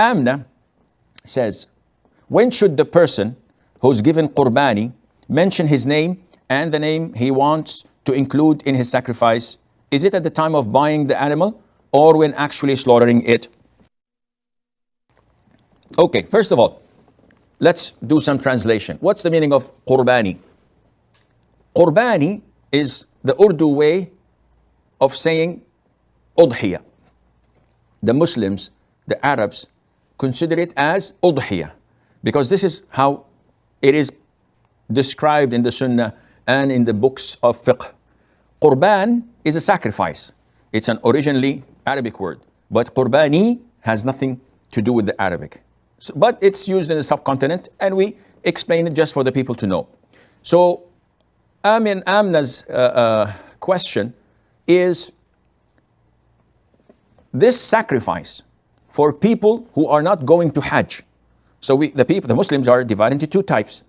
Amna says, when should the person who's given Qurbani mention his name and the name he wants to include in his sacrifice? Is it at the time of buying the animal or when actually slaughtering it? Okay, first of all, let's do some translation. What's the meaning of Qurbani? Qurbani is the Urdu way of saying Udhiya. The Muslims, the Arabs, consider it as Udhiya because this is how it is described in the Sunnah and in the books of fiqh. Qurban is a sacrifice. It's an originally Arabic word, but Qurbani has nothing to do with the Arabic. So, but it's used in the subcontinent, and we explain it just for the people to know. So, Amna's question is this sacrifice for people who are not going to Hajj. So the Muslims are divided into two types: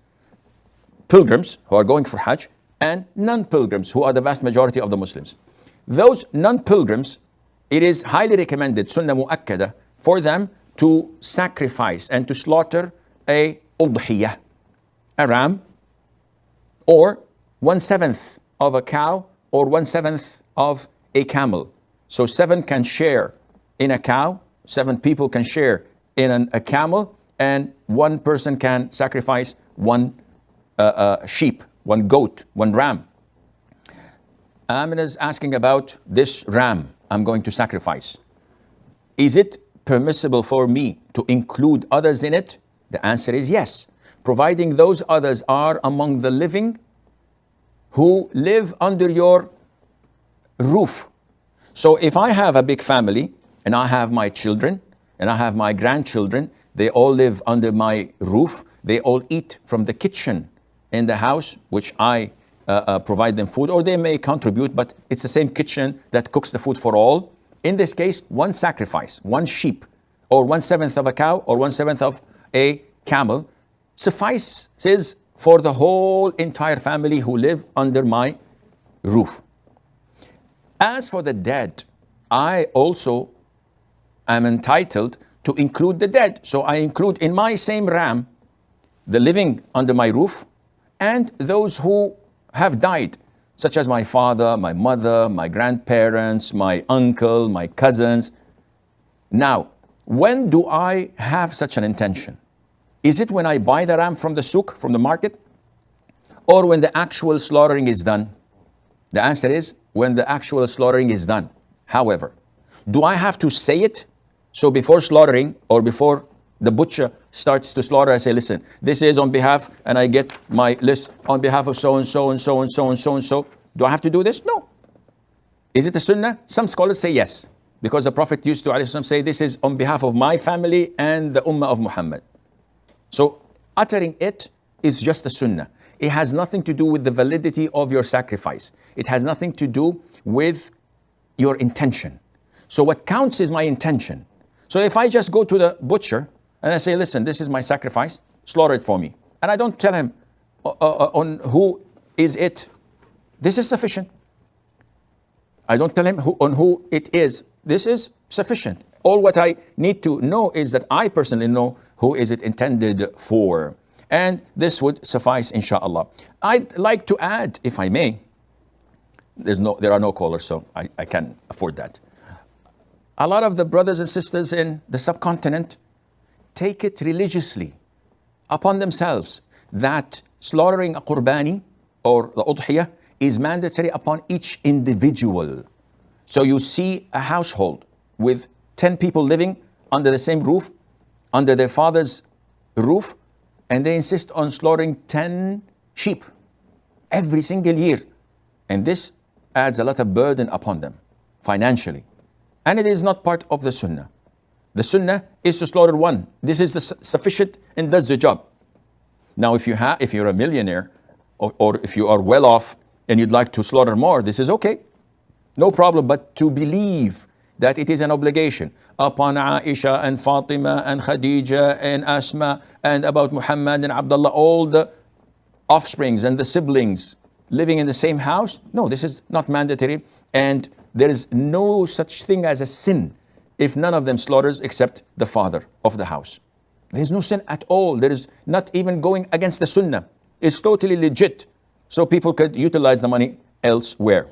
pilgrims who are going for Hajj and non-pilgrims who are the vast majority of the Muslims. Those non-pilgrims, it is highly recommended, sunnah mu'akkada, for them to sacrifice and to slaughter a udhiyah, a ram, or 1/7 of a cow, or 1/7 of a camel. So 7 can share in a cow, 7 people can share in a camel, and 1 person can sacrifice 1 sheep, 1 goat, 1 ram. Amina is asking about this ram I'm going to sacrifice. Is it permissible for me to include others in it? The answer is yes, providing those others are among the living who live under your roof. So if I have a big family and I have my children and I have my grandchildren, they all live under my roof, they all eat from the kitchen in the house, which I provide them food, or they may contribute, but it's the same kitchen that cooks the food for all. In this case, 1 sacrifice, 1 sheep, or 1/7 of a cow, or 1/7 of a camel, suffices for the whole entire family who live under my roof. As for the dead, I also am entitled to include the dead. So I include in my same ram the living under my roof and those who have died, such as my father, my mother, my grandparents, my uncle, my cousins. Now, when do I have such an intention? Is it when I buy the ram from the souk, from the market, or when the actual slaughtering is done? The answer is when the actual slaughtering is done. However, do I have to say it? So before slaughtering, or before the butcher starts to slaughter, I say, listen, this is on behalf, and I get my list on behalf of so and so and so and so and so and so. Do I have to do this? No. Is it a sunnah? Some scholars say yes, because the Prophet used to ﷺ say, this is on behalf of my family and the ummah of Muhammad. So uttering it is just a sunnah. It has nothing to do with the validity of your sacrifice. It has nothing to do with your intention. So what counts is my intention. So if I just go to the butcher and I say, listen, this is my sacrifice, slaughter it for me, and I don't tell him on who is it, this is sufficient. I don't tell him on who it is. This is sufficient. All what I need to know is that I personally know who is it intended for. And this would suffice, inshallah. I'd like to add, if I may, there are no callers, so I can afford that. A lot of the brothers and sisters in the subcontinent take it religiously upon themselves that slaughtering a Qurbani or the Udhiyah is mandatory upon each individual. So you see a household with 10 people living under the same roof, under their father's roof, and they insist on slaughtering 10 sheep every single year. And this adds a lot of burden upon them financially. And it is not part of the sunnah. The sunnah is to slaughter 1. This is sufficient and does the job. Now, if you're a millionaire or if you are well off and you'd like to slaughter more, this is okay. No problem. But to believe that it is an obligation upon Aisha and Fatima and Khadija and Asma and about Muhammad and Abdullah, all the offsprings and the siblings living in the same house, no, this is not mandatory. And there is no such thing as a sin if none of them slaughters except the father of the house. There's no sin at all. There is not even going against the sunnah. It's totally legit. So people could utilize the money elsewhere.